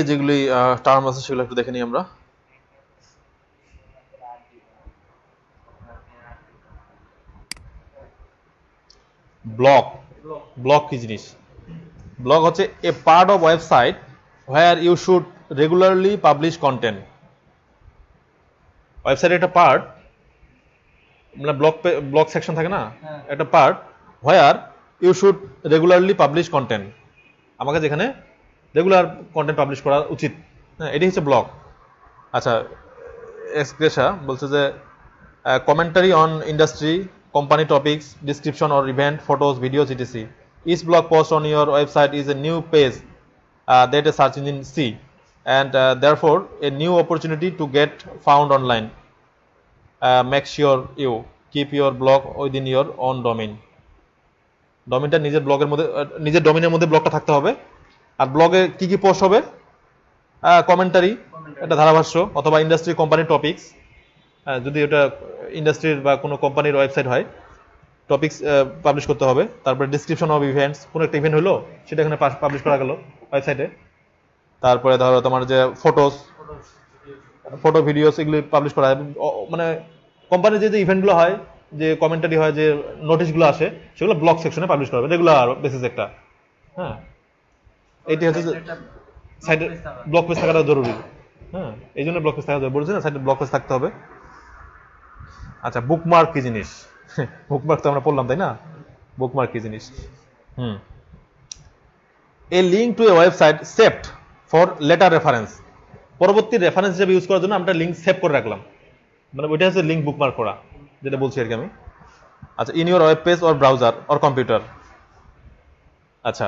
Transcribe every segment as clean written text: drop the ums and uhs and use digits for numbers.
যেগুলি টার্ম আছে সেগুলো একটু দেখে নিই আমরা। ব্লগ, ব্লগ কি জিনিস? ব্লগ হচ্ছে a part of website where you should regularly publish content. ওয়েবসাইটের একটা পার্ট, মানে ব্লগ সেকশন থাকে না, একটা part where you should regularly publish content. আমাকে যেখানে রেগুলার কন্টেন্ট পাবলিশ করা উচিত, হ্যাঁ, এটি হচ্ছে ব্লগ। আচ্ছা, এক্সপ্রেশা বলছে যে commentary on industry, company topics, description or event, photos, videos, etc. Each blog post on your website is a new page that a search engine see, and therefore a new opportunity to get found online. Make sure you keep your blog within your own domain. ডোমেইনটা নিজের ব্লগের মধ্যে, নিজের ডোমেইনের মধ্যে ব্লগটা থাকতে হবে। আর ব্লগে কি কি পোস্ট হবে? কমেন্টারি, একটা ধারাভাষ্য, অথবা ইন্ডাস্ট্রি, কোম্পানি টপিকস, যদি ওটা ইন্ডাস্ট্রির বা কোনো কোম্পানির ওয়েবসাইট হয়, টপিকস পাবলিশ করতে হবে। তারপরে ডিসক্রিপশন অফ ইভেন্টস, কোনো একটা ইভেন্ট হলো সেটা এখানে পাবলিশ করা গেল ওয়েবসাইটে। তারপরে ধরো তোমার যে ফটো ভিডিওস, এগুলি পাবলিশ করা হয়। মানে কোম্পানির যে যে ইভেন্টগুলো হয়, যে কমেন্টারি হয়, যে নোটিশগুলো আসে, সেগুলো ব্লগ সেকশনে পাবলিশ করা হবে রেগুলার বেসিস একটা। হ্যাঁ, এটি হচ্ছে সাইটে ব্লগ পেজ থাকাটা জরুরি। হ্যাঁ, এই জন্য ব্লগ পেজ থাকা জরুরি, বলছি না, সাইটে ব্লগ পেজ থাকতে হবে। আচ্ছা, বুকমার্ক কি জিনিস? বুকমার্ক তো আমরা পড়লাম, তাই না? বুকমার্ক কি জিনিস? এ link to A website saved for letter reference. পরবর্তী রেফারেন্স হিসেবে ইউজ করার জন্য আমরা লিঙ্ক সেভ করে রাখলাম, মানে ওইটা হচ্ছে লিঙ্ক বুকমার্ক করা, যেটা বলছি আর কি আমি। আচ্ছা, in your web page or browser or computer. আচ্ছা,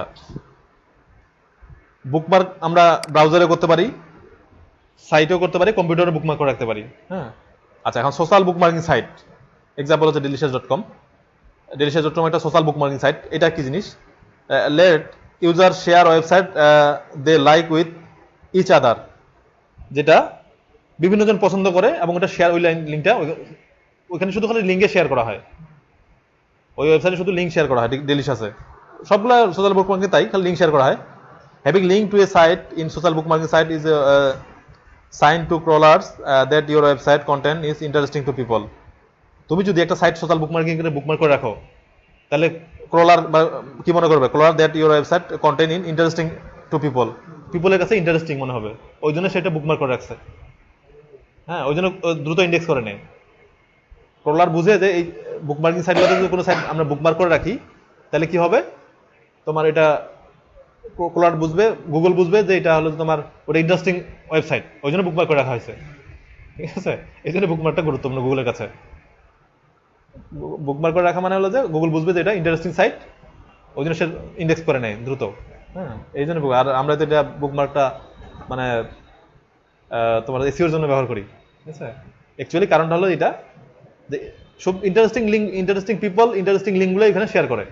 বুকমার্ক আমরা ব্রাউজারে করতে পারি, সাইটেও করতে পারি, কম্পিউটারে বুকমার্ক করে রাখতে পারি। হ্যাঁ, আচ্ছা, এখন সোশ্যাল বুকমার্কিং সাইট এক্সাম্পল হচ্ছে delicious.com। delicious.com একটা সোশ্যাল বুকমার্কিং সাইট। এটা কি জিনিস? Let user share website they like with each other, যেটা বিভিন্ন জন পছন্দ করে, এবং ওটা শেয়ার, ওই লিঙ্কটা ওইখানে শুধু খালি লিঙ্কে শেয়ার করা হয়, ওই ওয়েবসাইটে শুধু লিঙ্ক শেয়ার করা হয় ডেলিশাসে। সবগুলো সোশ্যাল বুকমার্কিং তাই, খালি লিঙ্ক শেয়ার করা হয়। Having link to a site in social bookmarking site is sign to crawlers that your website content is interesting to people. তুমি যদি একটা সাইট সোশ্যাল বুকমার্কিং করে বুকমার্ক করে রাখো, তাহলে ক্রলার কি মনে করবে? Crawler that your website content in interesting to people, পিপলের কাছে ইন্টারেস্টিং মনে হবে, ওই জন্য সেটা বুকমার্ক করে রাখছে। হ্যাঁ, ওই জন্য দ্রুত ইন্ডেক্স করে নেয়। ক্রলার বুঝে যে এই বুকমার্কিং সাইটগুলোতে যদি কোনো সাইট আমরা বুকমার্ক করে রাখি, তাহলে কি হবে? তোমার এটা ক্রলার বুঝবে, গুগল বুঝবে যে এটা হলো তোমার ওটা ইন্টারেস্টিং ওয়েবসাইট, ওই জন্য বুকমার্ক করে রাখা হয়েছে। ঠিক আছে, এই জন্য বুকমার্কটা গুরুত্বপূর্ণ গুগলের কাছে। বুকমার্ক করে রাখা মানে হলো যে গুগল বুঝবে যে এটা ইন্টারেস্টিং সাইট, ওই জন্য সে ইন্ডেক্স করে নেয় দ্রুত। হ্যাঁ, এই জন্য। আর আমরা তো এটা বুকমার্কটা মানে তোমার এসইওর জন্য ব্যবহার করি। ঠিক আছে, অ্যাকচুয়ালি কারণটা হলো এটা যে সব interesting link, interesting people, interesting লিঙ্কগুলো এখানে শেয়ার করে,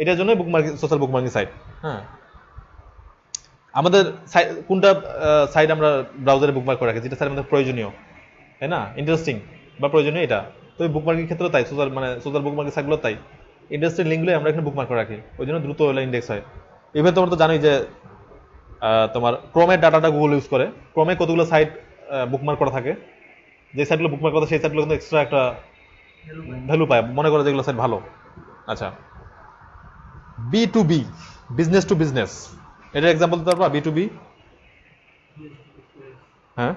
এটার জন্য বুকমার্কিং, সোশ্যাল বুকমার্কিং সাইট। হ্যাঁ, আমাদের কোনটা সাইট আমরা ব্রাউজারে বুকমার্ক করে রাখি, যেটা স্যার আমাদের প্রয়োজনীয়, তাই না, ইন্টারেস্টিং বা প্রয়োজনীয়, এটা তো বুকমার্কিং ক্ষেত্রে তাই, সোশ্যাল বুকমার্কিং সাইটগুলো তাই, ইন্টারেস্টিং লিঙ্কগুলো আমরা এখানে বুকমার্ক করে রাখি, ওই জন্য দ্রুত ইন্ডেক্স হয়। ইভেন তোমার তো জানোই যে তোমার ক্রোমের ডাটাটা গুগল ইউজ করে, ক্রোমে কতগুলো সাইট বুকমার্ক করা থাকে, যে সাইটগুলো বুকমার্ক করা সেই সাইটগুলো কিন্তু এক্সট্রা একটা ভ্যালু পায়, মনে করে যেগুলো সাইট ভালো। আচ্ছা, B2B, বিজনেস টু বিজনেস, এটার এক্সাম্পল দিতে পারবা? B2B, হ্যাঁ।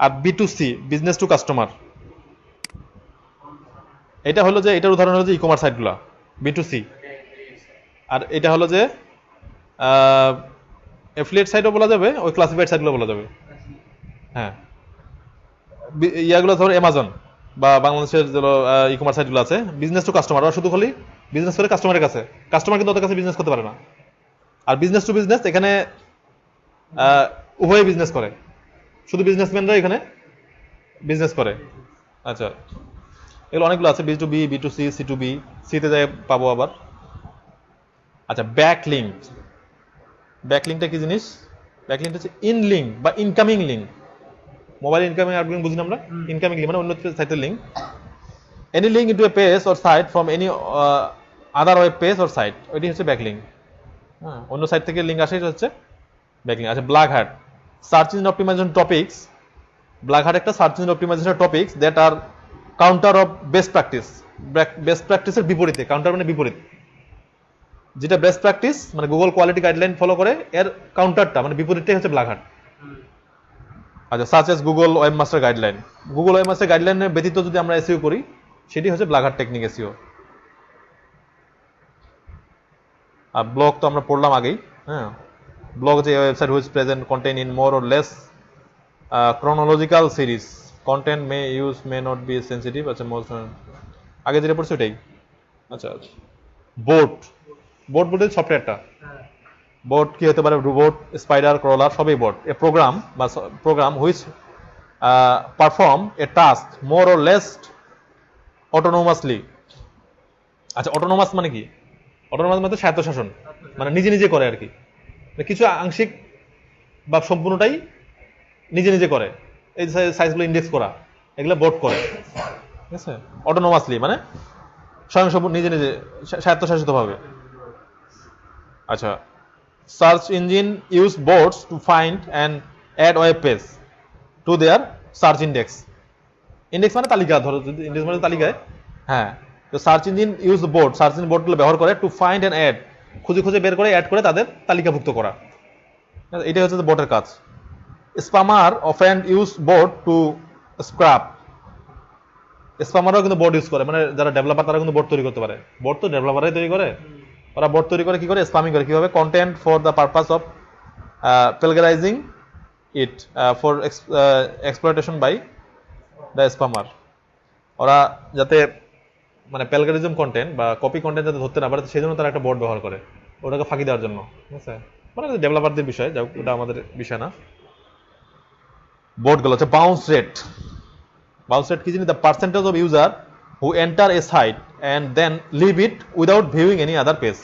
আর B2C, বিজনেস টু কাস্টমার, এটা হলো যে, এটার উদাহরণ হলো যে ই-কমার্স সাইটগুলো B2C। আর এটা হলো যে অ্যাফিলিয়েট সাইটও বলা যাবে, ওই ক্লাসিফাইড সাইটগুলো বলা যাবে। হ্যাঁ, ইয়াগুলো ধরো অ্যামাজন বা বাংলাদেশের যে ই-কমার্স সাইটগুলো আছে, বিজনেস টু কাস্টমার, ওরা শুধু খালি বিজনেস করে কাস্টমারের কাছে, কাস্টমার কিন্তু ওদের কাছে বিজনেস করতে পারে না। আর বিজনেস টু বিজনেস, এখানে উভয়ে বিজনেস করে, শুধু বিজনেসম্যানরা এখানে বিজনেস করে। আচ্ছা, এগুলো অনেকগুলো আছে, B2B, B2C, C2B, সিতে যায় পাবো আবার। আচ্ছা, ব্যাকলিঙ্ক, ব্যাকলিঙ্কটা কি জিনিস? ব্যাকলিঙ্ক হচ্ছে ইন লিঙ্ক বা incoming link. Mobile incoming argument বুঝি না আমরা, ইনকামিং লিঙ্ক মানে অন্য সাইটের link. Any link into a page or site from any other web page or site, ওইটি হচ্ছে ব্যাকলিঙ্ক। হ্যাঁ, অন্য সাইট থেকে লিঙ্ক আসে, এটা হচ্ছে ব্যাকলিঙ্ক। আচ্ছা, black hat search engine optimization topics. Black hat একটা search engine optimization topics that are counter of best practice. Best প্র্যাকটিসের বিপরীতে, কাউন্টার মানে বিপরীত। যেটা বেস্ট প্র্যাকটিস মানে গুগল কোয়ালিটি গাইডলাইন ফলো করে, এর কাউন্টারটা মানে বিপরীতটাই হচ্ছে ব্ল্যাক হ্যাট। আচ্ছা, such as Google webmaster guideline. Google webmaster গাইডলাইনের ব্যতীত যদি আমরা এসইও করি, সেটি হচ্ছে ব্ল্যাক হ্যাট টেকনিক এসইও। আর ব্লগ তো আমরা পড়লাম আগেই। হ্যাঁ, ব্লগ হচ্ছে website which present contained in more or less chronological series. Content may use may not be sensitive. আচ্ছা, most আগে যেটা পড়ছি ওটাই। আচ্ছা, বোট বলতে সফটওয়্যারটা। বোট কি হতে পারে? রোবট, স্পাইডার, ক্রলার সবই বোট। এ প্রোগ্রাম বা program which perform a task more or less autonomously. আচ্ছা, অটোনোমাস মানে কি? অটোনোমাস মানে স্বায়ত্তশাসন, মানে নিজে নিজে করে আর কি। কিছু আংশিক বা সম্পূর্ণটাই নিজে নিজে করে। এই সাইজগুলো ইন্ডেক্স করা, এগুলো বোট করে। ঠিক আছে, অটোনোমাসলি মানে স্বয়ংসম্পূর্ণ, নিজে নিজে স্বায়ত্তশাসিত ভাবে। আচ্ছা, search engine use bots to find and add web page to their search index. Index মানে তালিকা, ধরো যদি ইন্ডেক্স মানে তালিকায়। হ্যাঁ, তো search engine use bot, search engine বোটগুলো ব্যবহার করে টু ফাইন্ড অ্যান্ড অ্যাড, খুঁজে খুঁজে বের করে অ্যাড করে তাদের তালিকাভুক্ত করা। এটাই হচ্ছে বোটের কাজ। Spammer often use bot to scrape. স্পামারও কিন্তু বোট ইউজ করে, মানে যারা ডেভেলপার তারা কিন্তু বোট তৈরি করতে পারে। বোট তো ডেভেলপাররাই তৈরি করে। ওরা বোট তৈরি করে কি করে? স্পামিং করে। কিভাবে? Content for the purpose of plagiarizing it for exploitation by the spammer. ওরা যাতে মানে প্লেগারিজম কন্টেন্ট বা কপি কন্টেন্ট যাতে ধরতে না পারে, সেই জন্য তারা একটা বোট ব্যবহার করে ওটাকে ফাঁকি দেওয়ার জন্য। ঠিক আছে, মানে ডেভেলপারদের বিষয়, যাই হোক, ওটা আমাদের বিষয় না। বোটগুলো হচ্ছে বাউন্স রেট। বাউন্স রেট কি জিনিস? The percentage of user who enter a site and then leave it without viewing any other page.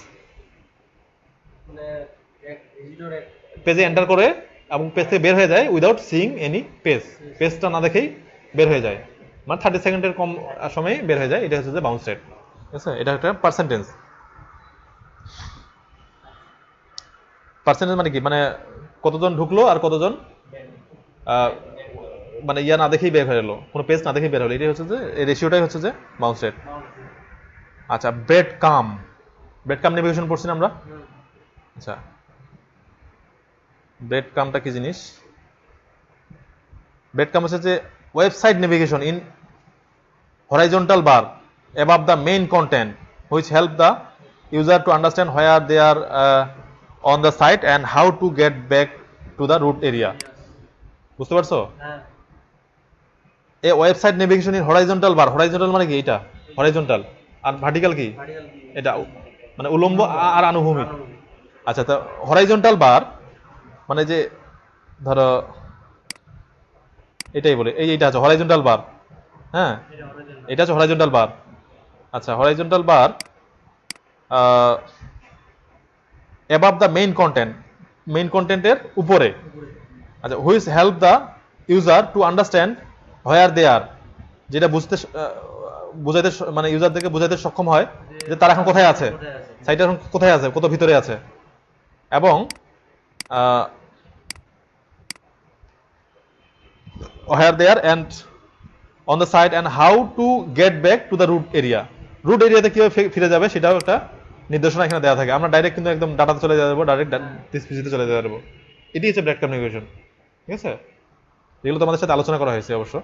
পেজে এন্টার করে এবং পেজ থেকে বের হয়ে যায় উইদাউট সিইং এনি পেজ, পেজটা না দেখেই বের হয়ে যায়, মানে 30 সেকেন্ডের কম সময়ে বের হয়ে যায়। এটা হচ্ছে যে বাউন্স রেট। ঠিক আছে, এটা একটা পার্সেন্টেজ। পার্সেন্টেজ মানে কি? মানে কতজন ঢুকলো আর কতজন মানে ইয়া না দেখেই বের হয়ে এলো, কোনো পেজ না দেখেই বের হলো। এটাই হচ্ছে যে এই রেশিওটাই হচ্ছে যে বাউন্স রেট। আচ্ছা, ব্রেড কাম। ব্রেড কাম নেভিগেশন পড়ছি না আমরা? আচ্ছা, ব্রেড কামটা কি জিনিস? ব্রেড কাম হচ্ছে যে website navigation in horizontal bar above the main content which help the user to understand where they are on the site and how to get back to the root area. বুঝতে পারছো? এই website navigation in horizontal bar. Horizontal মানে কি? এটা horizontal. আর vertical কি? এটা মানে উলম্ব আর আনুভূমিক। আচ্ছা, তো হরাইজন্টাল বার মানে যে ধরো এটাই বলে, এইটা আছে হরাইজন্টাল বার। হ্যাঁ, এটা হচ্ছে হরাইজন্টাল বার। আচ্ছা, horizontal bar above the main content, main কন্টেন্টের উপরে। আচ্ছা, which help the user to understand where they are, যেটা বুঝাইতে মানে ইউজারদেরকে বুঝাইতে সক্ষম হয় যে তারা এখন কোথায় আছে, সাইটে এখন কোথায় আছে, কত ভিতরে আছে, এবং where they are and on the site and how to get back to the root area. Root এরিয়াতে কিভাবে ফিরে যাবে সেটাও একটা নির্দেশনা এখানে দেওয়া থাকে। আমরা ডাইরেক্ট কিন্তু একদম ডাটাতে চলে যেতে পারবো, ডাইরেক্ট ডিসপিসিতে চলে যেতে পারবো। এটি হচ্ছে ব্রেড কমিউনিকেশন। ঠিক আছে, এগুলো তোমাদের সাথে আলোচনা করা হয়েছে অবশ্য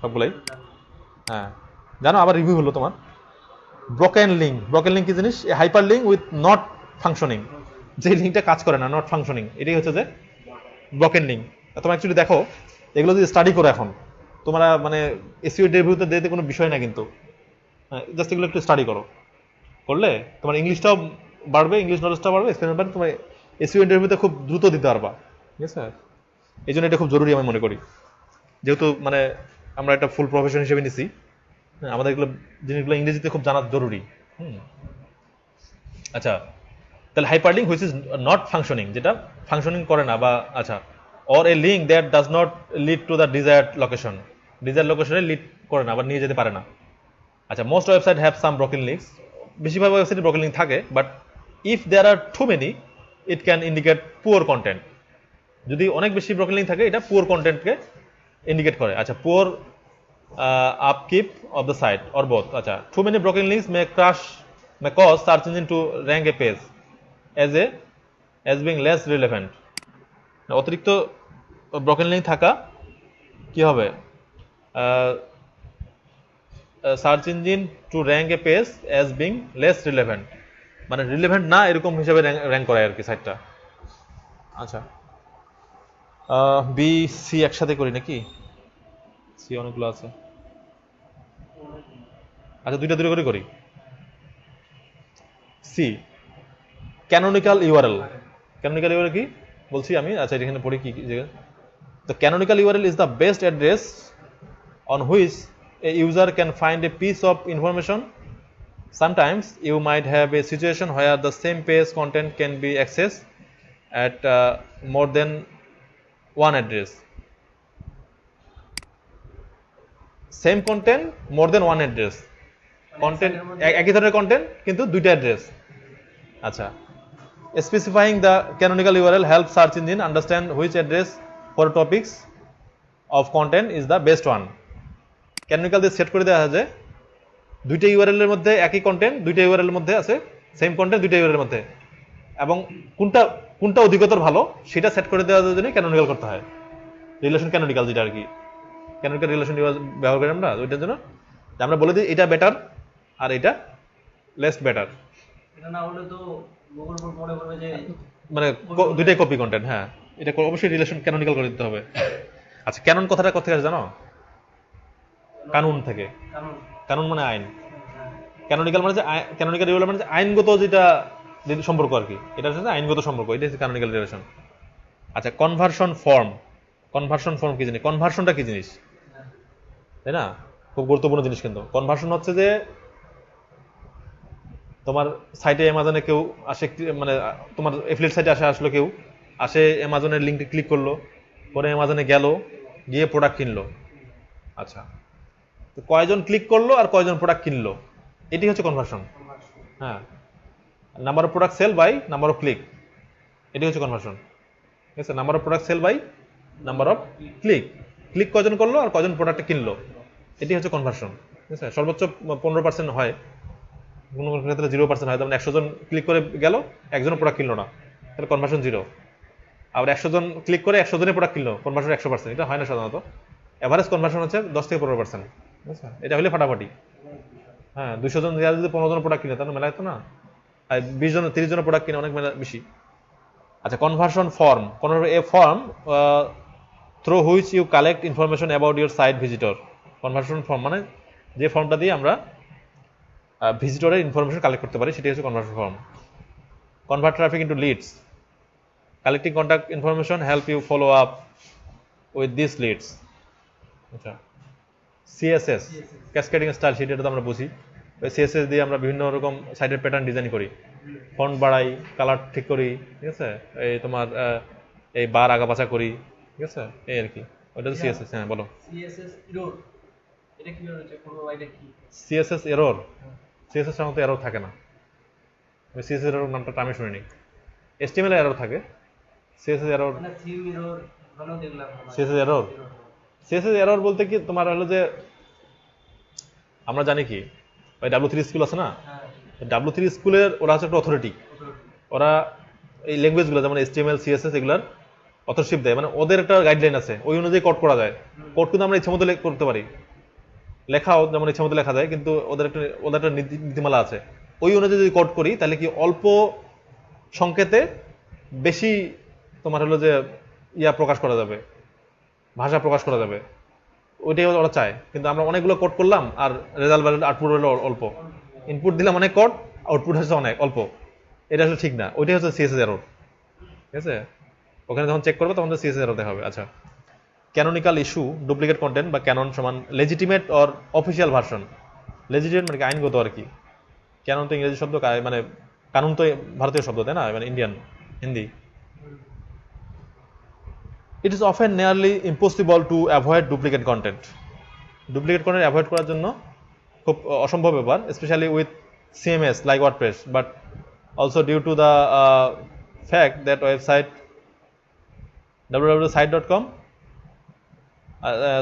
সবগুলাই। হ্যাঁ, জানো, আবার রিভিউ হলো তোমার। Broken link. ব্রোকেন লিঙ্ক কি জিনিস? Hyper link with not functioning, যে লিঙ্কটা কাজ করে না, নট ফাংশনিং, এটাই হচ্ছে যে ব্রোকেন লিঙ্ক। তোমরা অ্যাকচুয়ালি দেখো, এগুলো যদি স্টাডি করো এখন তোমরা, মানে এসইও রিভিউতে দিতে কোনো বিষয় না কিন্তু, জাস্ট এগুলো একটু স্টাডি করো, করলে তোমার ইংলিশটাও বাড়বে, ইংলিশ নলেজটাও বাড়বে, স্পেশাল বাড়বে, তোমার এসইও ইন্টারভিউতে খুব দ্রুত দিতে পারবা। ঠিক আছে, এই জন্য এটা খুব জরুরি আমি মনে করি, যেহেতু মানে আমরা একটা ফুল প্রফেশন হিসেবে নিছি। আমাদের এগুলো জিনিসগুলো ইংরেজিতে খুব জানা জরুরি। আচ্ছা, তাহলে hyperlink which is not functioning, যেটা ফাংশনিং করে না, বা আচ্ছা, or a link that does not lead to the desired location, desired লোকেশনে লিড করে না বা নিয়ে যেতে পারে না। আচ্ছা, most website have some broken links, বেশিরভাগ ওয়েবসাইটে ব্রোকেন লিঙ্ক থাকে, but if there are too many it can indicate poor content. যদি অনেক বেশি ব্রোকেন লিঙ্ক থাকে এটা পুয়ার কন্টেন্টকে ইন্ডিকেট করে। আচ্ছা, poor upkeep of the site or both. আচ্ছা, too many broken links may cause search engine to rank a page as being less relevant। অতিরিক্ত broken link থাকা কি হবে, search engine to rank a page as being less relevant, মানে relevant না এরকম হিসাবে rank করায় আর কি সাইটটা। আচ্ছা, বি সি একসাথে করি নাকি? সি অনেকগুলো আছে। আচ্ছা, দুইটা করে করি। C canonical URL. Canonical URL কি বলছি আমি? আচ্ছা, এখানে পড়ি কি জায়গা। The canonical URL is the best address on which a user can find a piece of information. Sometimes you might have a situation where the same page content can be accessed at more than one address. Same content, more than one address. Content একই ধরনের content কিন্তু দুইটা address. আচ্ছা, specifying the canonical URL helps search engine understand which address for topics of content is the best one. Canonical দিয়ে set করে দেওয়া হয় যে দুইটা ইউআরএল এর মধ্যে একই কন্টেন্ট, দুইটা ইউআরএল এর মধ্যে আছে সেম কন্টেন্ট দুইটা ইউআরএল এর মধ্যে, এবং কোনটা অধিকতর ভালো সেটা সেট করে দেওয়ার জন্য ক্যানোনিক্যাল করতে হয়। রিলেশন ক্যানোনিক্যাল যেটা আর কি, ক্যানোনিক্যাল রিলেশন ব্যবহার করি আমরা ওইটার জন্য আমরা বলে দিই এটা বেটার আর এটা লেস বেটার। এটা না হলে তো গুগল পরে বলবে যে মানে দুইটাই কপি কন্টেন্ট। হ্যাঁ, এটা অবশ্যই রিলেশন ক্যানোনিক্যাল করে দিতে হবে। আচ্ছা, ক্যানন কথাটা কোথা থেকে জানো? কানুন থেকে। কানুন মানে আইন। ক্যানোনিক্যাল মানে ক্যানোনিক্যাল রিলেশন মানে আইনগত যেটা সম্পর্ক আর কি, এটা হচ্ছে আইনগত সম্পর্ক, এটা হচ্ছে ক্যানোনিক্যাল রিলেশন। আচ্ছা, কনভার্সন ফর্ম। কনভার্সন ফর্ম কি জিনিস? কনভার্সনটা কি জিনিস, তাই না? খুব গুরুত্বপূর্ণ জিনিস। কিন্তু কনভার্সন হচ্ছে যে তোমার সাইটে অ্যামাজনে কেউ আসে, মানে তোমার এফিলিয়েট সাইটে আসলো কেউ আসে, অ্যামাজনের লিঙ্কে ক্লিক করলো, পরে অ্যামাজনে গেল, গিয়ে প্রোডাক্ট কিনলো। আচ্ছা, তো কয়জন ক্লিক করলো আর কয়জন প্রোডাক্ট কিনলো, এটি হচ্ছে কনভার্সন। হ্যাঁ, number of product sell by number of click, এটি হচ্ছে কনভার্সন। ঠিক আছে, number of product sell by number of click, click কয়জন করলো আর কয়জন প্রোডাক্ট কিনলো, এটি হচ্ছে কনভার্সন। ঠিক আছে, সর্বোচ্চ 15% হয়, কোনো কোনো ক্ষেত্রে 0% হয়। যেমন 100 জন ক্লিক করে গেল, একজনও প্রোডাক্ট কিনলো না, তাহলে কনভার্সন 0। আবার 100 জন ক্লিক করে 100 জনের প্রোডাক্ট কিনলো, কনভার্সন 100%। এটা হয় না সাধারণত, এভারেজ কনভার্সন হচ্ছে 10 থেকে 15%। এটা হলে ফাটাফাটি। হ্যাঁ, 200 জন যদি 15 জন প্রোডাক্ট কিনে তাহলে মেলায় তো না, আর 20 জন 30 জন প্রোডাক্ট কিনে অনেক মেলা বেশি। আচ্ছা, conversion form. A form through which you collect information about your site visitor. Conversion form মানে যে ফর্মটা দিয়ে আমরা ভিজিটরের ইনফরমেশন কালেক্ট করতে পারি, সেটি হচ্ছে conversion form. Convert traffic into leads. Collecting contact information help you follow up with this leads. আচ্ছা, সিএসএস ক্যাসকেডিং স্টাইল শিট, এটা তো আমরা বুঝি। ওই সিএসএস দিয়ে আমরা বিভিন্ন রকম সাইটের প্যাটার্ন ডিজাইন করি, ফন্ট বাড়াই, কালার ঠিক করি। ঠিক আছে, এই তোমার এই বার আগা পাছা করি। ঠিক আছে, এই আর কি, ওটা তো সিএসএস। হ্যাঁ, বলো। সিএসএস এরর, এটা কি হচ্ছে করব? এটা কি সিএসএস এরর? সিএসএস সাধারণত এরর থাকে না, আমি সিএসএস এরর নামটা আমি শুনিনি। এসটিএমএল এরর থাকে, সিএসএস এরর মানে থিম এরর ভালো দেখলাম। সিএসএস এরর, সিএসএস এরর বলতে কি তোমার হলো যে আমরা জানি কি ওই W3 স্কুল আছে না, W3 স্কুলের ওরা হচ্ছে একটা অথরিটি, ওরা এই ল্যাঙ্গুয়েজগুলো যেমন HTML CSS এগুলার অথরশিপ দেয়, মানে ওদের একটা গাইডলাইন আছে, ওই অনুযায়ী কোড করা যায়। কোড কিন্তু আমরা ইচ্ছা মতো করতে পারি, লেখাও যেমন ইচ্ছা মতো লেখা যায়, কিন্তু ওদের একটা নীতিমালা আছে। ওই অনুযায়ী যদি কোড করি তাহলে কি অল্প সংকেতে বেশি তোমার হলো যে প্রকাশ করা যাবে, ভাষা প্রকাশ করা যাবে, ওইটাই ওরা চায়। কিন্তু আমরা অনেকগুলো কোড করলাম আর রেজাল্ট আউটপুট হলো অল্প, ইনপুট দিলাম অনেক কোড, আউটপুট হচ্ছে অনেক অল্প, এটা আসলে ঠিক না। ওইটাই হচ্ছে সিএসএস এরর। ঠিক আছে, ওখানে যখন চেক করবো তখন তো সিএসএস এরর দেখাবে। আচ্ছা, ক্যানোনিক্যাল ইস্যু, ডুপ্লিকেট কন্টেন্ট বা ক্যানন সমান legitimate or official version. Legitimate মানে আইনগত আর কি, ক্যানন তো ইংরেজি শব্দ, মানে কানুন তো ভারতীয় শব্দ, তাই না, মানে Indian, Hindi. It is often nearly impossible to avoid duplicate content. Duplicate content avoid করার জন্য খুব অসম্ভব ব্যাপার, especially with CMS like WordPress, but also due to the fact that website www.site.com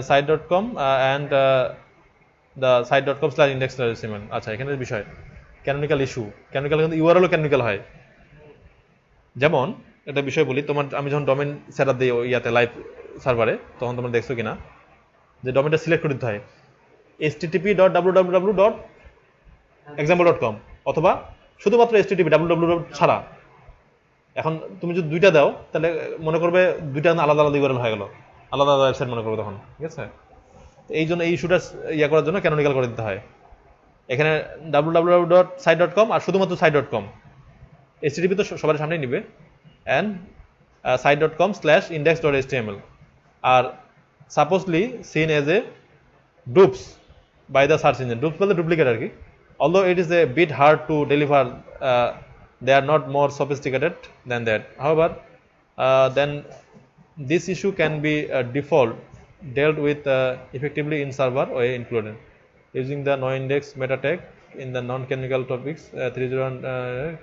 site.com and the site.com/index.html আচ্ছা এখানে বিষয় canonical issue canonical কিন্তু URL ও canonical হয় যেমন একটা বিষয় বলি তোমার আমি যখন ডোমেন সেটআপ দিই ইয়াতে লাইভ সার্ভারে তখন তোমরা দেখছো কিনা যে ডোমেনটা সিলেক্ট করে দিতে হয় http://www.example.com অথবা শুধুমাত্র http www ছাড়া এখন তুমি যদি দুইটা দাও তাহলে মনে করবে দুইটা আলাদা আলাদা ইউআরএল হয়ে গেল আলাদা আলাদা ওয়েবসাইট মনে করবে তখন ঠিক আছে এই জন্য এই ইস্যুটা ইয়া করার জন্য ক্যানোনিক্যাল করে দিতে হয় এখানে www.site.com আর শুধুমাত্র site.com http তো সবার সামনেই নিবে and site.com/index.html are supposedly seen as a dupes by the search engine dupes বলতে ডুপ্লিকেট আর কি although it is a bit hard to deliver they are not more sophisticated than that however then this issue can be default dealt with effectively in server way included using the no index meta tag in the non canonical topics 301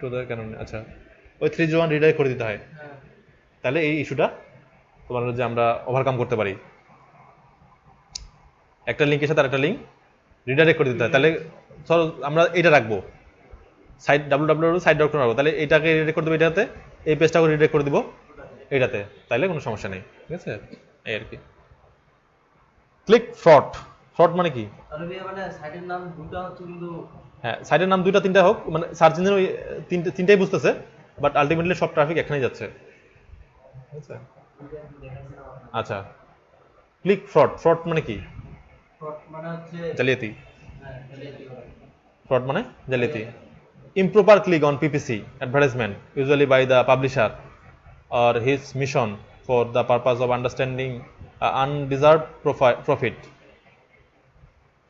to the canon আচ্ছা ওই 301 redirect করে দিতে হয় তাহলে এই ইস্যুটা তোমার যে আমরা ওভারকাম করতে পারি একটা লিংকের সাথে আরেকটা লিংক রিডাইরেক্ট করে দিতে হয় তাহলে ধরো আমরা এটা রাখবো সাইট www.site.com রাখবো তাহলে এটাকে রিডাইরেক্ট করে দেবো এটাতে এই পেজটাকে রিডাইরেক্ট করে দিব এটাতে তাহলে কোনো সমস্যা নেই ঠিক আছে এই আর কি ক্লিক ফ্রড ফ্রড মানে কি তাহলে মানে সাইটের নাম দুটো হচ্ছে কিন্তু হ্যাঁ সাইটের নাম দুইটা তিনটা হোক মানে সার্চ ইঞ্জিন ওই তিনটাই বুঝতেছে বাট আলটিমেটলি সব ট্রাফিক এখানেই যাচ্ছে আচ্ছা ক্লিক ফ্রড ফ্রড মানে কি ফ্রড মানে হচ্ছে জালিয়াতি হ্যাঁ জালিয়াতি করা ফ্রড মানে জালিয়াতি improper click on PPC advertisement usually by the publisher or his mission for the purpose of understanding undeserved profit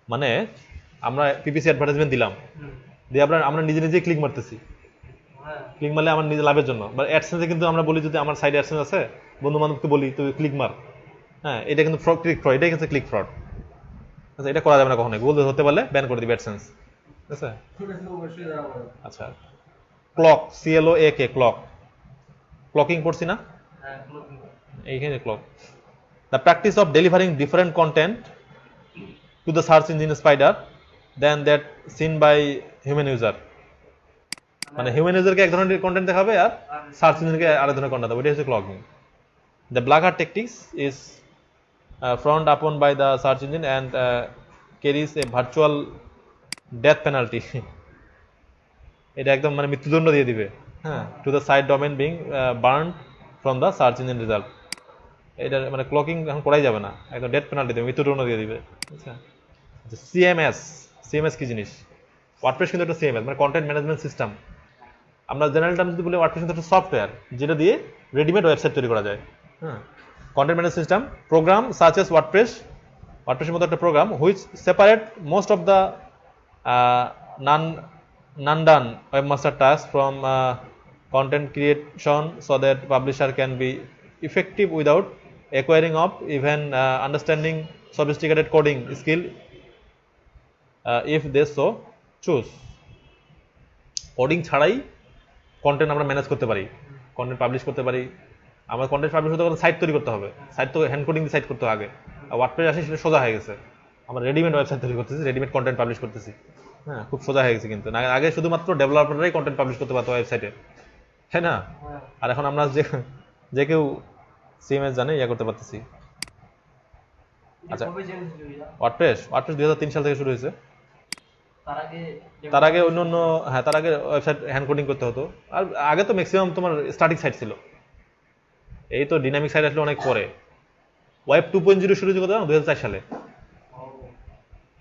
মানে আমরা পিপিসি অ্যাডভার্টাইজমেন্ট দিলাম দিয়ে আমরা নিজে নিজে ক্লিক মারতেছি হ্যাঁ ক্লিক মারলে আমার নিজে লাভের জন্য বা অ্যাডসেন্সে কিন্তু আমরা বলি যদি আমার সাইডে অ্যাডসেন্স আছে বন্ধু বান্ধবকে বলি তুই ক্লিক মার হ্যাঁ এটা কিন্তু ফ্রড ক্লিক ফ্রড এটাই কিন্তু ক্লিক ফ্রড আচ্ছা এটা করা যাবে না কখনোই গুগল ধরতে পারলে ব্যান করে দিবে অ্যাডসেন্স ঠিক আছে অবশ্যই দেওয়া হবে আচ্ছা ক্লক CLOAK ক্লক ক্লকিং পড়ছি না হ্যাঁ এইখানে clock the practice of delivering different content to the search engine spider than that seen by human user মানে হিউম্যান ইউজারকে এক ধরনের কন্টেন্ট দেখাবে আর সার্চ ইঞ্জিনকে আরেক ধরনের কন্টেন্ট দেখাবে এটা হচ্ছে cloaking the black hat tactics is frowned upon by the search engine and carries a virtual death penalty এটা একদম মানে মৃত্যুদণ্ড দিয়ে দিবে হ্যাঁ to the site domain being banned from the search engine result এটা মানে ক্লকিং এখন করাই যাবে না একদম ডেথ পেনাল্টি দেবে মৃত্যুদণ্ড দিয়ে দিবে আচ্ছা সিএমএস কি জিনিস ওয়ার্ডপ্রেস কিন্তু একটা সিএমএস মানে কন্টেন্ট ম্যানেজমেন্ট সিস্টেম আমরা জেনারেল টার্মস যদি বলি ওয়ার্ডপ্রেস কিন্তু একটা সফটওয়্যার যেটা দিয়ে রেডিমেড ওয়েবসাইট তৈরি করা যায় হ্যাঁ content management system program such as ওয়ার্ডপ্রেসের মতো একটা program which separate most of the non-done webmaster tasks from content creation so that publisher can be effective without acquiring of even understanding sophisticated coding skill if they so choose coding ছাড়াই content আমরা manage করতে পারি content publish করতে পারি আমার content publish করতে গেলে site তৈরি করতে হবে সাইট তো হ্যান্ড কোডিং দিয়ে সাইট করতে হবে আগে আর ওয়ার্ডপ্রেস আসে সেটা সোজা হয়ে গেছে আমরা রেডিমেড ওয়েবসাইট তৈরি করতেছি রেডিমেড কন্টেন্ট পাবলিশ করতেছি হ্যাঁ খুব সোজা হয়ে গেছে কিন্তু আগে শুধুমাত্র ডেভেলপাররাই কন্টেন্ট পাবলিশ করতে পারতো ওয়েবসাইটে তাই না আর এখন আমরা যে কেউ সিএমএস জানে ইয়া করতে পারতেছি আচ্ছা ওয়ার্ডপ্রেস 2003 সাল থেকে শুরু হয়েছে তার আগে অন্য হ্যাঁ তার আগে ওয়েবসাইট হ্যান্ড কোডিং করতে হতো আর আগে তো ম্যাক্সিমাম তোমার স্ট্যাটিক সাইট ছিল এই তো ডাইনামিক সাইট আসলে অনেক পরে ওয়েব 2.0 শুরু হয়েছে কত 2004 সালে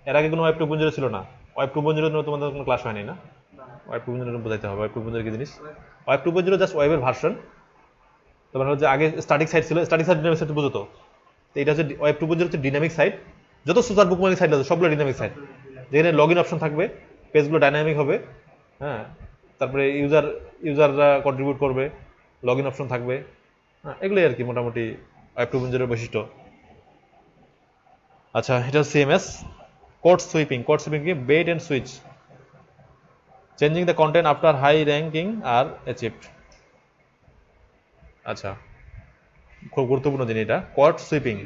এর আগে কোনো ওয়েব 2.0 ছিল না ওয়েব 2.0 তোমাদের কোনো ক্লাস হয়নি না ওয়েব 2.0 বোঝাইতে হবে ওয়েব 2.0 কি জিনিস ওয়েব 2.0 জাস্ট ওয়েবের ভার্সন তোমার হচ্ছে আগে স্ট্যাটিক সাইট ছিল স্ট্যাটিক সাইট ডাইনামিক সাইট বুঝো তো এটা হচ্ছে ওয়েব 2.0 হচ্ছে ডাইনামিক সাইট যত সোশ্যাল বুকমার্কিং সাইট আছে সবগুলো ডাইনামিক সাইট যেখানে লগইন অপশন থাকবে পেজগুলো ডাইনামিক হবে হ্যাঁ তারপরে ইউজাররা কন্ট্রিবিউট করবে লগইন অপশন থাকবে হ্যাঁ এগুলোই আর কি মোটামুটি ওয়েব 2.0 এর বৈশিষ্ট্য আচ্ছা এটা সিএমএস কোড সুইপিং কি bait and switch changing the content after high ranking are achieved আচ্ছা, খুব গুরুত্বপূর্ণ জিনিস এটা, code sweeping,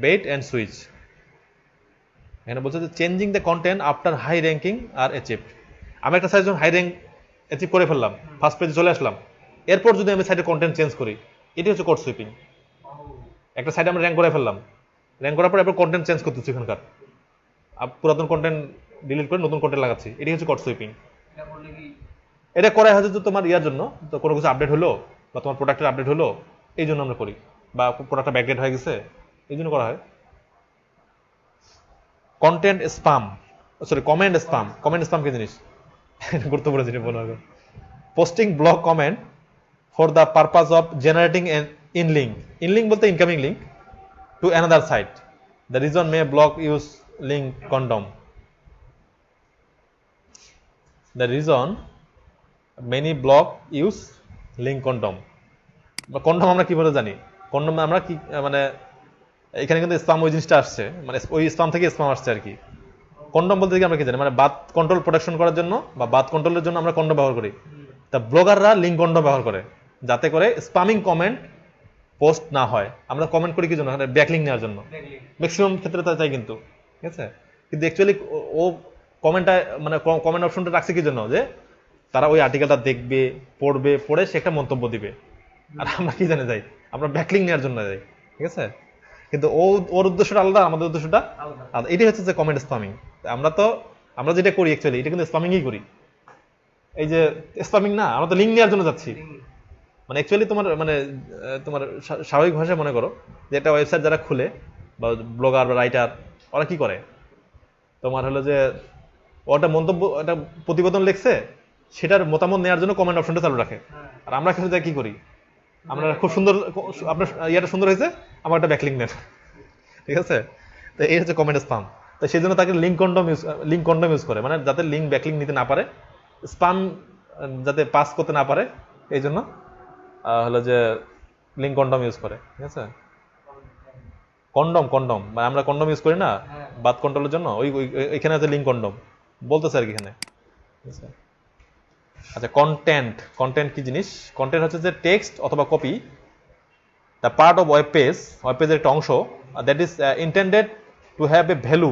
bait and switch. এখানে বলছে যে changing the content after high ranking are achieve. আমি একটা সাইজ হাই র্যাঙ্ক অ্যাচিভ করে ফেললাম, ফার্স্ট পেজে চলে আসলাম, এরপর যদি আমি সাইডে কন্টেন্ট চেঞ্জ করি, এটি হচ্ছে কট সুইপিং। একটা সাইডে আমরা র্যাঙ্ক করে ফেললাম, র্যাঙ্ক করার পর এরপর কন্টেন্ট চেঞ্জ করতেছি, এখানকার পুরাতন কন্টেন্ট ডিলিট করে নতুন কন্টেন্ট লাগাচ্ছি, এটি হচ্ছে কট সুইপিং। এটা করলে কি এটা করা হয় যে তোমার ইয়ার জন্য, তো কোনো কিছু আপডেট হলো বা তোমার প্রোডাক্টের আপডেট হলো, এই জন্য আমরা করি, বা প্রোডাক্টটা ব্যাকডেট হয়ে গেছে, এই জন্য করা হয়। Content spam, sorry comment spam. Comment spam কি জিনিস? গুরুত্বপূর্ণ জিনিস বলার। Posting blog comment for the purpose of generating in link. In link বলতে incoming link to another site. The reason may blog use link condom. The reason many blog use link condom. বা condom আমরা কিভাবে জানি? Condom আমরা কি মানে এখানে কিন্তু স্পাম ওই জিনিসটা আসছে, মানে ওই স্পাম থেকে স্পাম আসছে আর কি। কন্ডম বলতে কি আমরা কি জানি? মানে বাত কন্ট্রোল প্রোটেকশন করার জন্য বা বাত কন্ট্রোলের জন্য আমরা কন্ডম ব্যবহার করি। তা ব্লগাররা লিঙ্ক কন্ডম ব্যবহার করে যাতে করে স্পামিং কমেন্ট পোস্ট না হয়। আমরা কমেন্ট করি কি জন্য? ব্যাকলিঙ্ক নেওয়ার জন্য, ম্যাক্সিমাম ক্ষেত্রে তাই চাই কিন্তু, ঠিক আছে। কিন্তু অ্যাকচুয়ালি ও কমেন্টটা মানে কমেন্ট অপশনটা রাখছে কি জন্য? যে তারা ওই আর্টিকেলটা দেখবে, পড়বে, পড়ে সে একটা মন্তব্য দিবে। আর আমরা কি জানে যাই? আমরা ব্যাকলিঙ্ক নেওয়ার জন্য যাই, ঠিক আছে। কিন্তু ওর উদ্দেশ্যটা আলাদা, আমাদের উদ্দেশ্যটা আলাদা। এটাই হচ্ছে যে কমেন্ট স্পামিং। আমরা যেটা করি অ্যাকচুয়ালি এটা কিন্তু স্পামিংই করি। এই যে স্পামিং না, আমরা তো লিঙ্ক নেওয়ার জন্য যাচ্ছি। মানে অ্যাকচুয়ালি তোমার স্বাভাবিক ভাষায় মনে করো যে একটা ওয়েবসাইট যারা খুলে বা ব্লগার বা রাইটার, ওরা কি করে? তোমার হলো যে ওটা মন্তব্য, একটা প্রতিবেদন লিখছে, সেটার মতামত নেওয়ার জন্য কমেন্ট অপশনটা চালু রাখে। আর আমরা এখানে যাই কি করি? আমরা খুব সুন্দর, আপনার ইয়াটা সুন্দর হয়েছে, আমার একটা ব্যাকলিঙ্ক নেন, ঠিক আছে। তো এই হচ্ছে কমেন্ট স্পাম। তো সেই জন্য তাকে লিঙ্ক কন্ডম ইউজ করে, মানে যাতে লিঙ্ক ব্যাকলিঙ্ক নিতে না পারে, স্পাম যাতে পাস করতে না পারে, এই জন্য হলো যে লিঙ্ক কন্ডম ইউজ করে, ঠিক আছে। কন্ডম মানে আমরা কন্ডম ইউজ করি না বাত কন্ট্রোলের জন্য, ওইখানে আছে লিঙ্ক কন্ডম বলতেছে আর কি এখানে, ঠিক আছে। আচ্ছা, কন্টেন্ট কি জিনিস? কন্টেন্ট হচ্ছে যে টেক্সট অথবা copy, the part of web পেজের একটা অংশ that is intended to have a value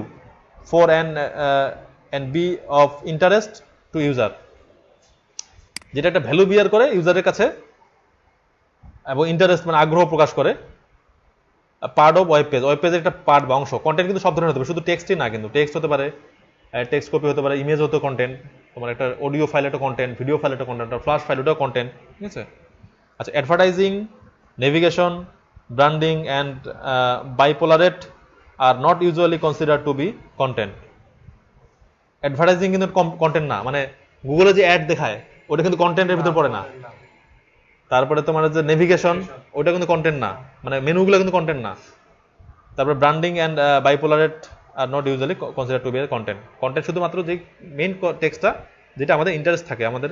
for and be of interest to user. যেটা একটা ভ্যালু বিয়ার করে ইউজারের কাছে এবং ইন্টারেস্ট মানে আগ্রহ প্রকাশ করে। পার্ট অফ ওয়েব পেজের একটা পার্ট বা অংশ। কন্টেন্ট কিন্তু সব ধরনের হতে পারে, শুধু টেক্সটই না, কিন্তু টেক্সট হতে পারে, টেক্সট কপি হতে পারে, ইমেজ হতে কন্টেন্ট, তোমার একটা অডিও ফাইল একটা কন্টেন্ট, ভিডিও ফাইল একটা কন্টেন্ট, ফ্ল্যাশ ফাইল ওটাও কন্টেন্ট, ঠিক আছে। আচ্ছা, advertising, navigation, branding and বাইপোলারেট are not usually consider to be content. Advertising কিন্তু কন্টেন্ট না, মানে গুগলে যে অ্যাড দেখায় ওটা কিন্তু কন্টেন্টের ভিতর পড়ে না। তারপরে তোমার যে নেভিগেশন, ওটা কিন্তু কন্টেন্ট না, মানে মেনুগুলো কিন্তু কন্টেন্ট না। তারপরে branding and বাইপোলারেট are not usually consider to be content শুধুমাত্র যে মেইন টেক্সটটা, যেটা আমাদের ইন্টারেস্ট থাকে, আমাদের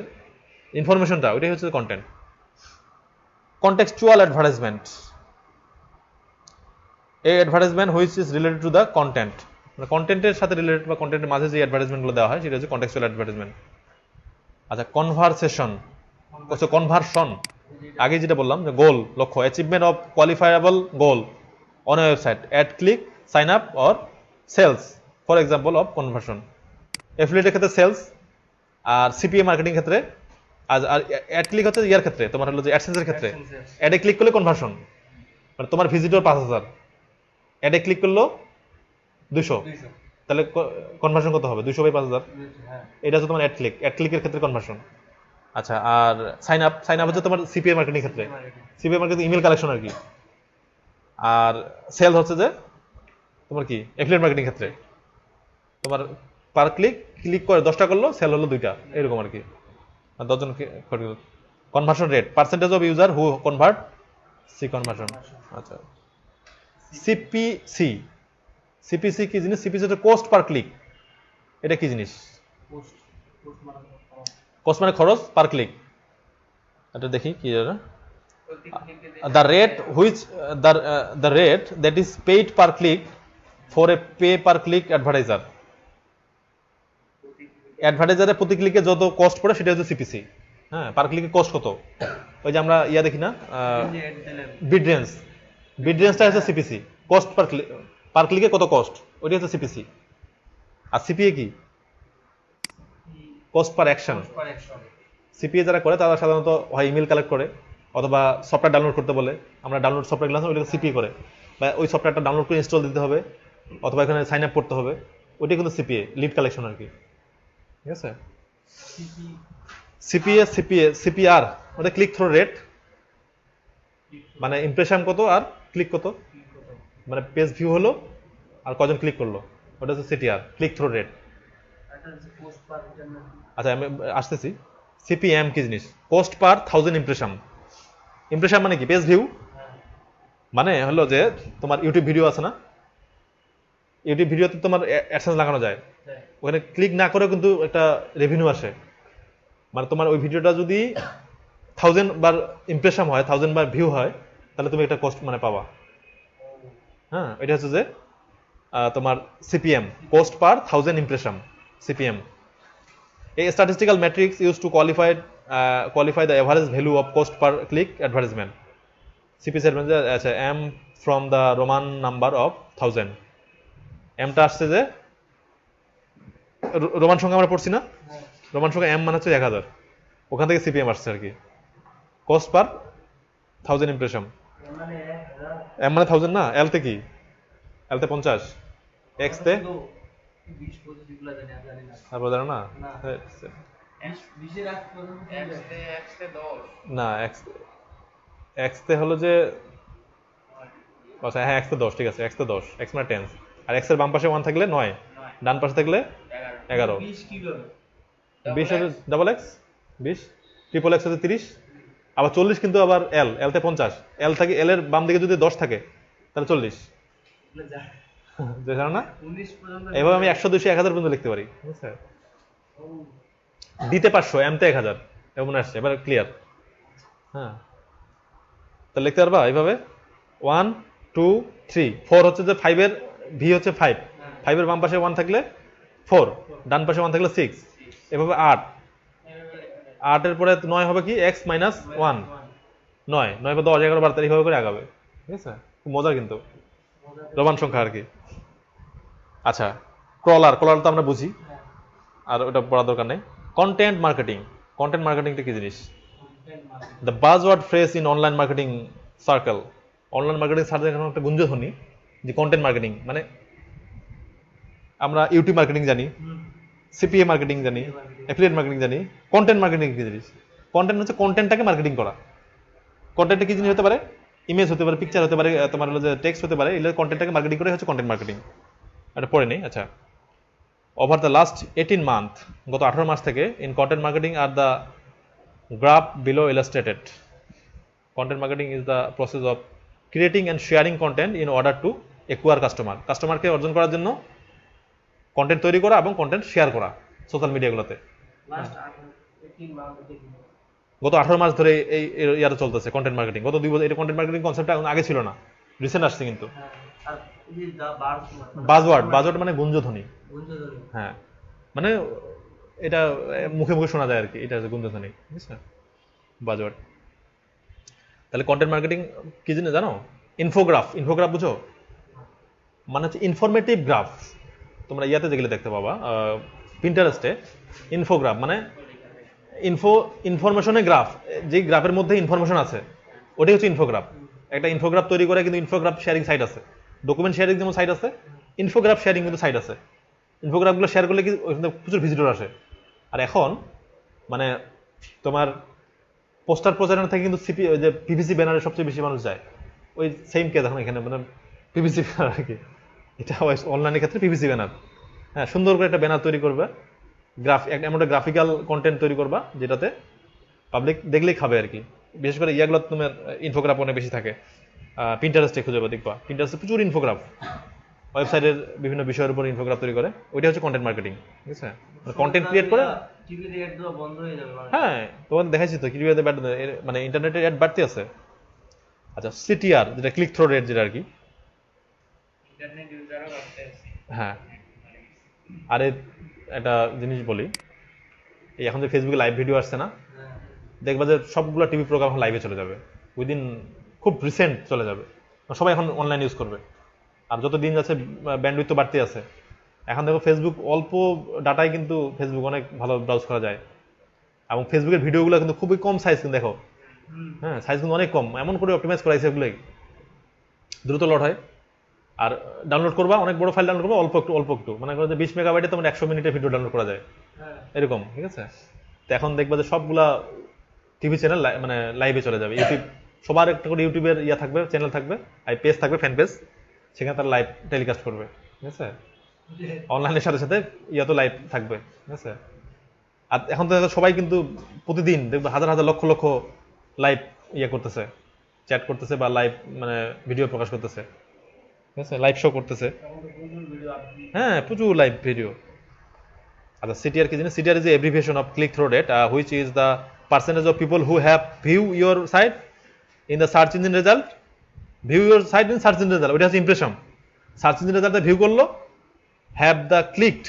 ইনফরমেশনটা, ওইটাই হচ্ছে কন্টেন্ট। কন্টেক্সচুয়াল অ্যাডভার্টাইজমেন্ট, এই advertisement which is related to the content, মানে কন্টেন্টের সাথে রিলেটেড বা কন্টেন্টের মাঝে যে অ্যাডভার্টাইজমেন্টগুলো দেওয়া হয় সেটা হচ্ছে কন্টেক্সচুয়াল অ্যাডভার্টাইজমেন্ট। আচ্ছা, কনভার্সন, আগে যেটা বললাম যে গোল, লক্ষ্য, achievement of qualifiable goal on a website, ad click, sign up or sales, for example of conversion. অ্যাফিলিয়েটের ক্ষেত্রে সেলস, আর সিপিএ মার্কেটিং ক্ষেত্রে, আর অ্যাড ক্লিক হচ্ছে ইয়ার ক্ষেত্রে, তোমার হলো যে অ্যাডসেন্সের ক্ষেত্রে অ্যাডে ক্লিক করলে কনভার্সন, মানে তোমার ভিজিটর 5000, অ্যাডে ক্লিক করলো 200, তাহলে কনভার্সন কত হবে? 200/5000। এটা হচ্ছে তোমার অ্যাড ক্লিকের ক্ষেত্রে কনভার্সন। আচ্ছা, আর সাইন আপ হচ্ছে তোমার সিপিএ মার্কেটিং ক্ষেত্রে, সিপিএ মার্কেটিং ইমেল কালেকশন আর কি। আর সেল হচ্ছে যে তোমার কি অ্যাফিলিয়েট মার্কেটিং ক্ষেত্রে, তোমার পার ক্লিক করে 10টা করলো, সেল হলো 2টা, এরকম আর কি। 10 জন conversion rate, percentage of user who convert, see conversion. আচ্ছা, সিপিসি কি জিনিস? সিপিসি হচ্ছে কোস্ট পার ক্লিক। এটা কি জিনিস? কোস্ট মানে খরচ, পার ক্লিক। এটা দেখি কি, the rate that is paid per click for a pay per click অ্যাডভার্টাইজারের প্রতি ক্লিকে যত কস্ট পড়ে সেটা হচ্ছে সিপিসি। হ্যাঁ, পার ক্লিকে কস্ট কত? ওই যে আমরা ইয়া দেখি না, যে অ্যাড দিলেন বিড রেঞ্জটা হচ্ছে সিপিসি, কস্ট পার ক্লিকে কত কস্ট, ওইটা হচ্ছে সিপিসি। আর সিপিএ কি? Cost per action. পার অ্যাকশন। সিপিএ যারা করে তারা সাধারণত হয় ইমেল কালেক্ট করে, অথবা সফটওয়্যার ডাউনলোড করতে বলে, আমরা ডাউনলোড সফটওয়্যার আছে ওইটা সিপিএ করে, বা ওই সফটওয়্যারটা ডাউনলোড করে ইনস্টল দিতে হবে, অথবা এখানে সাইন আপ করতে হবে, ওইটাই কিন্তু সিপিএ, লিড কালেকশন আর কি। ঠিক আছে? সিপিআর ওটা ক্লিক থ্রু রেট, মানে ইমপ্রেশন কত আর ক্লিক কত, মানে পেজ ভিউ হলো আর কজন ক্লিক করলো, ওটা হচ্ছে সিটিআর, ক্লিক থ্রু রেট। আচ্ছা আমি আসতেছি। সিপিএম কি জিনিস? কোস্ট পার 1000 ইমপ্রেশন। ইমপ্রেশন মানে কি? Page view. মানে হলো যে তোমার ইউটিউব ভিডিও আছে না, ইউটিউব ভিডিওতে তোমার অ্যাডসেন্স লাগানো যায়, ওখানে ক্লিক না করেও কিন্তু একটা রেভিনিউ আসে। মানে তোমার ওই ভিডিওটা যদি 1000 বার ইমপ্রেশন হয়, 1000 বার ভিউ হয়, তাহলে তুমি একটা কস্ট মানে পাবা। হ্যাঁ, এটা হচ্ছে যে তোমার CPM, coast per 1000 impression, CPM. A statistical matrix used to qualify the average value of cost per click advertisement. CPC আচ্ছা, M from the Roman number of 1000. M টা আসছে যে রোমান সংখ্যা আমরা পড়ছি না, রোমান সংখ্যা M মানে হচ্ছে 1000, ওখান থেকে সিপিএম আসছে আর কি, কস্ট পার 1000 ইমপ্রেশন। M মানে 1000 না, L তে কি? L তে 50, X তে 20-25 এগুলা জানি না। তারপর জানো না? না। 20 এর আগ পর্যন্ত না, X তে হলো যে, আচ্ছা হ্যাঁ, X তে 10, ঠিক আছে, X তে 10, X মানে 10, আর X এর বাম পাশে 1 থাকলে 9, ডান পাশে থাকলে 11। 20 কিভাবে? 20 হচ্ছে ডাবল X, 20, ট্রিপল X হচ্ছে 30, আবার 40 কিন্তু আবার L তে 50, L থাকে, L এর বাম দিকে যদি 10 থাকে তাহলে 40, এগুলা জানো না? 19 পর্যন্ত এভাবে আমি 100, 200, 1000 পর্যন্ত লিখতে পারি, বুঝছেন? দিতে 500, M তে 1000, এমন আসছে, এবার ক্লিয়ার। হ্যাঁ, তাহলে লিখতে পারবা এইভাবে 1 2 3 4 হচ্ছে যে 5 এর ভি হচ্ছে 5 এর বাম পাশে 1 থাকলে 4, ডান পাশে 1 থাকলে 6, এভাবে 8 এর পরে 9 হবে কি? x মাইনাস 1, 9 বা 10 11 12 তারিখ হবে করে আগাবে। ঠিক আছে, খুব মজার কিন্তু, রোমান সংখ্যা আর কি। আচ্ছা, ক্রলার তো আমরা বুঝি, আর ওটা পড়ার দরকার নেই। কন্টেন্ট মার্কেটিংটা কি জিনিস? The buzzword phrase in online marketing circle. Online marketing circle এখন একটা গুঞ্জধ্বনি যে কন্টেন্ট মার্কেটিং, মানে আমরা ইউটিউব মার্কেটিং জানি, সিপিএ মার্কেটিং জানি, অ্যাফিলিয়েট মার্কেটিং জানি, কন্টেন্ট মার্কেটিং কি জিনিস? কন্টেন্ট হচ্ছে কন্টেন্টটাকে মার্কেটিং করা। কন্টেন্টটা কি জিনিস হতে পারে? ইমেজ হতে পারে, পিকচার হতে পারে, তোমার হলো যে টেক্সট হতে পারে, এগুলো কন্টেন্টটাকে মার্কেটিং করে হচ্ছে কন্টেন্ট মার্কেটিং। এটা পড়ে নেই। আচ্ছা, ওভার দ্য লাস্ট 18 মান্থ, গত 18 মাস থেকে, in content marketing are the graph below illustrated. Content marketing is the process of creating and sharing content in order to acquire কাস্টমারকে অর্জন করার জন্য কন্টেন্ট তৈরি করা এবং কন্টেন্ট শেয়ার করা সোশ্যাল মিডিয়াগুলোতে। লাস্ট 18 মাস দেখি গত 18 মাস ধরে এই ইয়ারে চলতেছে কন্টেন্ট মার্কেটিং। গত 2 বছর এটা কন্টেন্ট মার্কেটিং কনসেপ্টটা আগে ছিল না, রিসেন্ট আসছে কিন্তু। আর এই যে বাজওয়ার্ড মানে গুঞ্জধ্বনি। হ্যাঁ, মানে এটা মুখে মুখে শোনা যায় আর কি, এটা হচ্ছে গুঞ্জধ্বনি, বুঝছো? বাজওয়ার্ড। তাহলে কন্টেন্ট মার্কেটিং কি জিনিস জানো? ইনফোগ্রাফ বুঝো? মানে হচ্ছে ইনফরমেটিভ গ্রাফ। তোমরা ইয়াতে যেগুলো দেখতে পাবা, পিন্টারেস্টে, ইনফোগ্রাফ মানে ইনফরমেশনের গ্রাফ, যে গ্রাফের মধ্যে ইনফরমেশন আছে ওটাই হচ্ছে ইনফোগ্রাফ। একটা ইনফোগ্রাফ তৈরি করে কিন্তু ইনফোগ্রাফ শেয়ারিং সাইট আছে, ডকুমেন্ট শেয়ারিং যেমন সাইট আছে, ইনফোগ্রাফ শেয়ারিং কিন্তু সাইট আছে। ইনফোগ্রাফগুলো শেয়ার করলে কি ওইখানে প্রচুর ভিজিটর আসে। আর এখন মানে তোমার পোস্টার প্রচারণা থেকে কিন্তু ওই যে পিভিসি ব্যানারে সবচেয়ে বেশি মানুষ যায়। ওই সেম কেস এখন এখানে, মানে পিভিসি ব্যানার আর কি, এটা অনলাইনের ক্ষেত্রে পিভিসি ব্যানার। হ্যাঁ, সুন্দর করে একটা ব্যানার তৈরি করবে, এমন একটা গ্রাফিক্যাল কন্টেন্ট তৈরি করবা যেটাতে পাবলিক দেখলেই খাবে আর কি। বিশেষ করে ইয়াগুলো তোমার ইনফোগ্রাফ অনেক বেশি থাকে। পিন্টারেস্টে খুঁজে দেখবা, পিন্টারেস্টে প্রচুর ইনফোগ্রাফ, ওয়েবসাইটের বিভিন্ন বিষয়ের উপর ইনফোগ্রাফ তৈরি করে, ওইটা হচ্ছে কন্টেন্ট মার্কেটিং। ঠিক আছে, কন্টেন্ট ক্রিয়েট করে। টিভিতে অ্যাড দেওয়া বন্ধ হয়ে যাবে হ্যাঁ, তোমাদের দেখাইছি তো কিভাবে মানে ইন্টারনেটের অ্যাড বাড়তে আছে। আচ্ছা, সিটিআর যেটা ক্লিক থ্রু রেট, যেটা আর কি, ইন্টারনেট ইউজারও বাড়তে আছে। হ্যাঁ, আরে একটা জিনিস বলি, এই এখন যে ফেসবুকে লাইভ ভিডিও আসছে না, দেখবা যে সবগুলো টিভি প্রোগ্রাম লাইভে চলে যাবে, উইদিন খুব রিসেন্ট চলে যাবে, সবাই এখন অনলাইন ইউজ করবে। আর যত দিন যাচ্ছে ব্যান্ডউইথ তো বাড়তে আছে। এখন দেখো ফেসবুক অল্প ডাটায় কিন্তু ফেসবুক অনেক ভালো ব্রাউজ করা যায়, এবং ফেসবুকের ভিডিওগুলো কিন্তু খুবই কম সাইজ কিন্তু দেখো, হ্যাঁ সাইজ কিন্তু অনেক কম, এমন করে অপটিমাইজ করা হয়েছে এগুলোই, দ্রুত লোড হয়। আর ডাউনলোড করবা অনেক বড় ফাইল ডাউনলোড করবা অল্প একটু, মানে করো যে 20 মেগাবাইটে তোমার 100 মিনিটের ভিডিও ডাউনলোড করা যায় এরকম, ঠিক আছে। তো এখন দেখবা যে সবগুলা টিভি চ্যানেল মানে লাইভে চলে যাবে। ইউটিউব সবার একটা করে ইউটিউবের ইয়া থাকবে, চ্যানেল থাকবে, আর পেজ থাকবে, ফ্যান পেজ, সেখানে তারা লাইভ টেলিকাস্ট করবে, ঠিক আছে। অনলাইনের সাথে সাথে ইয়া তো লাইভ থাকবে, ঠিক আছে। আর এখন তো সবাই কিন্তু প্রতিদিন দেখবে হাজার হাজার লক্ষ লক্ষ লাইভ ইয়ে করতেছে, চ্যাট করতেছে বা লাইভ মানে ভিডিও প্রকাশ করতেছে, ঠিক আছে, লাইভ শো করতেছে। হ্যাঁ প্রচুর লাইভ ভিডিও। আচ্ছা সিটিআর কি জানেন? CTR is abbreviation of click through rate, which is the percentage of people who have view your site in the search engine result, view your site in search engine result, ওইটা হচ্ছে impression. Search engine রেজাল্টে view করলো, have the clicked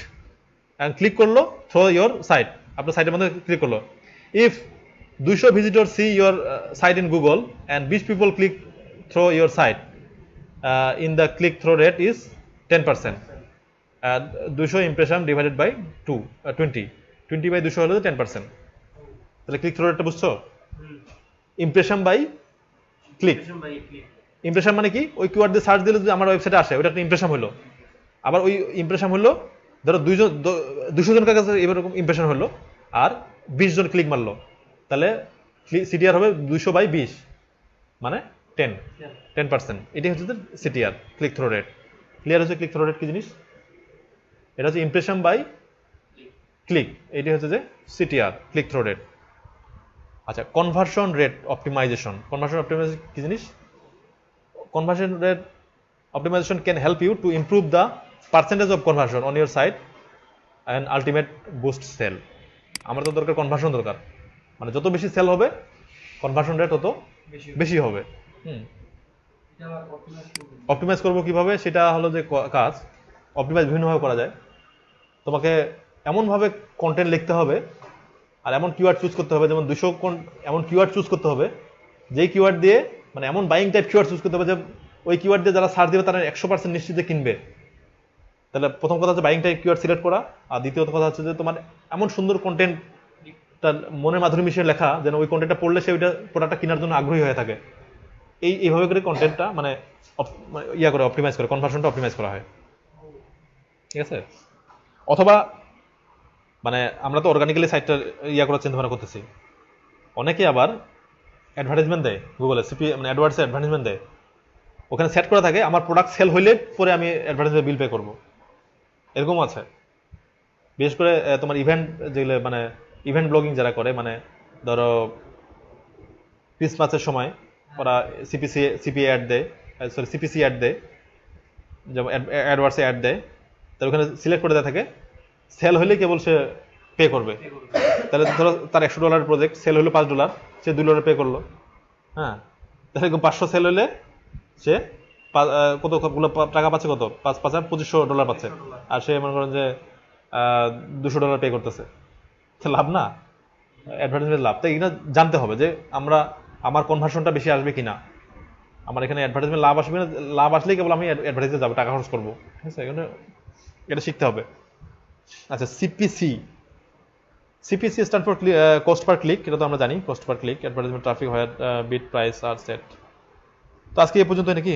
and click করলো through your site, আপনার সাইটের মধ্যে click করলো। If 200 visitor see your site in Google and 20 people click through your site, in the click through rate is 10%. 200 impression divided by 20 by 200 হলো 10%। তাহলে click through রেটটা বুঝছো? Impression by click. Impression মানে কি? ওই কিওয়ার্ড দিয়ে search দিলে যদি আমার ওয়েবসাইটে আসে, ওটা একটা ইমপ্রেশন হলো। আবার ওই ইমপ্রেশন হলো ধরো 200 জনের কাছে এরকম ইমপ্রেশন হলো, আর 20 জন ক্লিক মারলো, তাহলে সিটিআর হবে 200 বাই 20 মানে 10%। এটাই হচ্ছে CTR, click through rate. Clear হচ্ছে ক্লিক থ্রু রেট কি জিনিস? এটা হচ্ছে ইমপ্রেশন বাই ক্লিক, এটি হচ্ছে যে সিটিআর, ক্লিক থ্রু রেট। আচ্ছা conversion rate optimization. Conversion optimization কি জিনিস? Conversion rate optimization can help you to improve the percentage of conversion on your site and ultimate boost sale. আমার তো দরকার conversion দরকার, মানে যত বেশি সেল হবে কনভার্সন রেট তত বেশি হবে। অপটিমাইজ করবো কিভাবে? সেটা হলো যে কাজ, অপটিমাইজ বিভিন্নভাবে করা যায়। তোমাকে এমনভাবে কন্টেন্ট লিখতে হবে আর এমন কিওয়ার্ড চুজ করতে হবে, যেমন 200 এমন কিওয়ার্ড চুজ করতে হবে যেই কিওয়ার্ড দিয়ে, মানে এমন বাইং টাইপ কিওয়ার্ড চুজ করতে হবে যে ওই কিওয়ার্ড দিয়ে যারা সার্চ দেবে তারা 100% নিশ্চিত কিনবে। তাহলে প্রথম কথা হচ্ছে বাইং টাইপ কিওয়ার্ড সিলেক্ট করা, আর দ্বিতীয়ত কথা হচ্ছে যে তোমার এমন সুন্দর কন্টেন্ট তার মনের মাধুরী মিশিয়ে লেখা যেন ওই কন্টেন্টটা পড়লে সে ওইটা প্রোডাক্টটা কেনার জন্য আগ্রহী হয়ে থাকে। এইভাবে করে কন্টেন্টটা মানে ইয়া করে অপটিমাইজ করে, কনভার্সনটা অপটিমাইজ করা হয়, ঠিক আছে। অথবা মানে আমরা তো অর্গানিক্যালি সাইটটা ইয়া করার চিন্তা ভাবনা করতেছি, অনেকে আবার অ্যাডভার্টাইজমেন্ট দেয় গুগলে, মানে অ্যাডওয়ার্ডসে অ্যাডভার্টাইজমেন্ট দেয়, ওখানে সেট করা থাকে আমার প্রোডাক্ট সেল হইলে পরে আমি অ্যাডভার্টাইজমেন্ট বিল পে করবো, এরকম আছে। বিশেষ করে তোমার ইভেন্ট যেগুলো মানে ইভেন্ট ব্লগিং যারা করে, মানে ধরো ক্রিসমাসের সময় ওরা সিপি অ্যাড দেয়, সরি সিপিসি অ্যাড দেয়, যেমন অ্যাডওয়ার্ডসে অ্যাড দেয়, তার ওখানে সিলেক্ট করে দেওয়া থাকে সেল হলে কেবল সে পে করবে। তাহলে ধরো তার $100 প্রজেক্ট, সেল হলো $5, সে $2 পে করলো। হ্যাঁ, তাহলে $500 সেল হলে সে কতগুলো টাকা পাচ্ছে, কত $2500 পাচ্ছে, আর সে মনে করেন যে $200 পে করতেছে, লাভ না? অ্যাডভার্টাইজমেন্ট লাভ। তাই এখানে জানতে হবে যে আমার কনভার্সনটা বেশি আসবে কিনা, আমার এখানে অ্যাডভার্টাইজমেন্ট লাভ আসবে না, লাভ আসলেই কেবল আমি অ্যাডভার্টাইজে যাবো, টাকা খরচ করবো, ঠিক আছে। এখানে এটা শিখতে হবে। আচ্ছা CPC stand for cost per click, এটা তো আমরা জানি, cost per click advertisement traffic where bid price are set. তো আজকে এই পর্যন্ত নাকি?